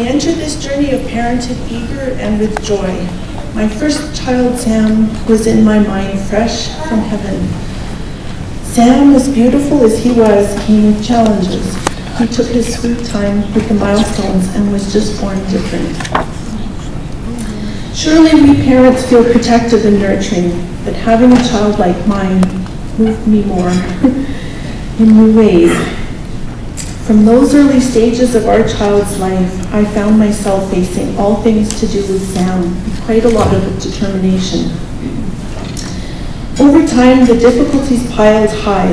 entered this journey of parenthood eager and with joy. My first child, Sam, was in my mind fresh from heaven. Sam, as beautiful as he was, came with challenges. He took his sweet time with the milestones and was just born different. Surely we parents feel protective and nurturing, but having a child like mine moved me more in new ways. From those early stages of our child's life, I found myself facing all things to do with Sam with quite a lot of determination. Over time, the difficulties piled high.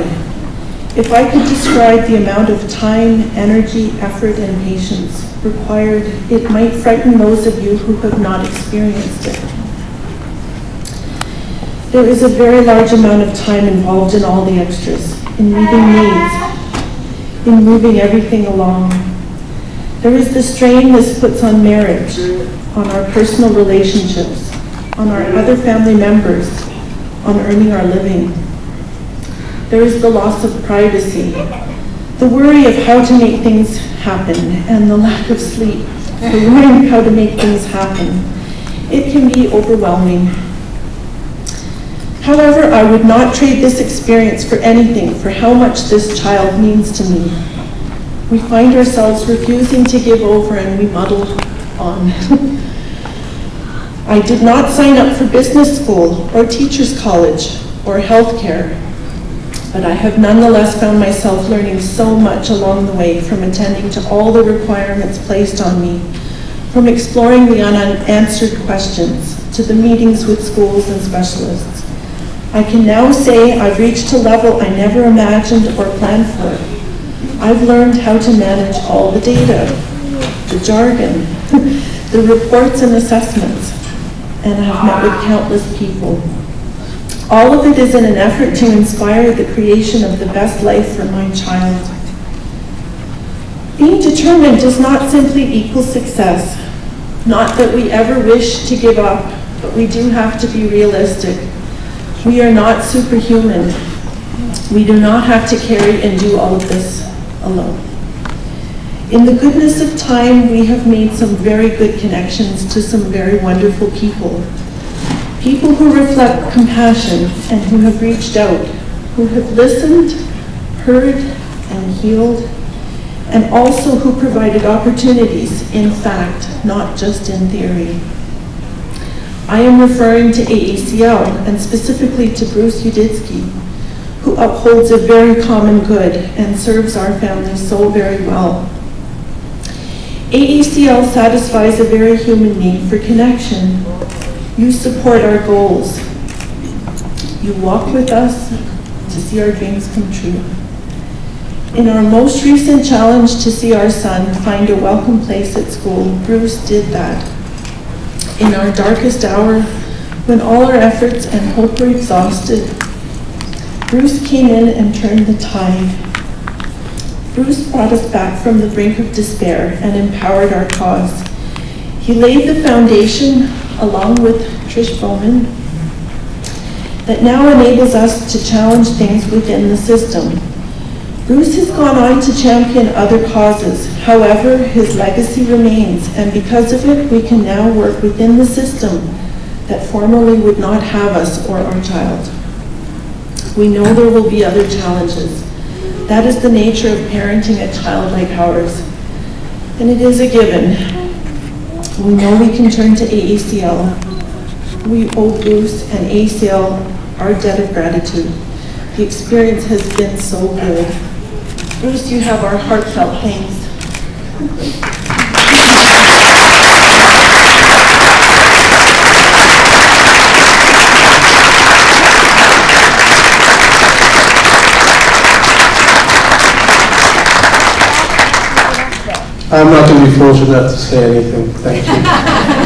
If I could describe the amount of time, energy, effort, and patience required, it might frighten those of you who have not experienced it. There is a very large amount of time involved in all the extras, in meeting needs, in moving everything along. There is the strain this puts on marriage, on our personal relationships, on our other family members, on earning our living. There is the loss of privacy, the worry of how to make things happen, and the lack of sleep, the worrying how to make things happen. It can be overwhelming. However, I would not trade this experience for anything, for how much this child means to me. We find ourselves refusing to give over and we muddle on. I did not sign up for business school or teacher's college or healthcare, but I have nonetheless found myself learning so much along the way, from attending to all the requirements placed on me, from exploring the unanswered questions, to the meetings with schools and specialists. I can now say I've reached a level I never imagined or planned for. I've learned how to manage all the data, the jargon, the reports and assessments, and I've met with countless people. All of it is in an effort to inspire the creation of the best life for my child. Being determined does not simply equal success. Not that we ever wish to give up, but we do have to be realistic. We are not superhuman. We do not have to carry and do all of this alone. In the goodness of time, we have made some very good connections to some very wonderful people. People who reflect compassion and who have reached out, who have listened, heard, and healed, and also who provided opportunities in fact, not just in theory. I am referring to AACL, and specifically to Bruce Uditsky, who upholds a very common good and serves our family so very well. AACL satisfies a very human need for connection. You support our goals. You walk with us to see our dreams come true. In our most recent challenge to see our son find a welcome place at school, Bruce did that. In our darkest hour, when all our efforts and hope were exhausted, Bruce came in and turned the tide. Bruce brought us back from the brink of despair and empowered our cause. He laid the foundation, along with Trish Bowman, that now enables us to challenge things within the system. Bruce has gone on to champion other causes. However, his legacy remains, and because of it, we can now work within the system that formerly would not have us or our child. We know there will be other challenges. That is the nature of parenting a child like ours, and it is a given. We know we can turn to AACL. We owe Bruce and AACL our debt of gratitude. The experience has been so good. Bruce, you have our heartfelt thanks. I'm not going to be fortunate enough to say anything. Thank you.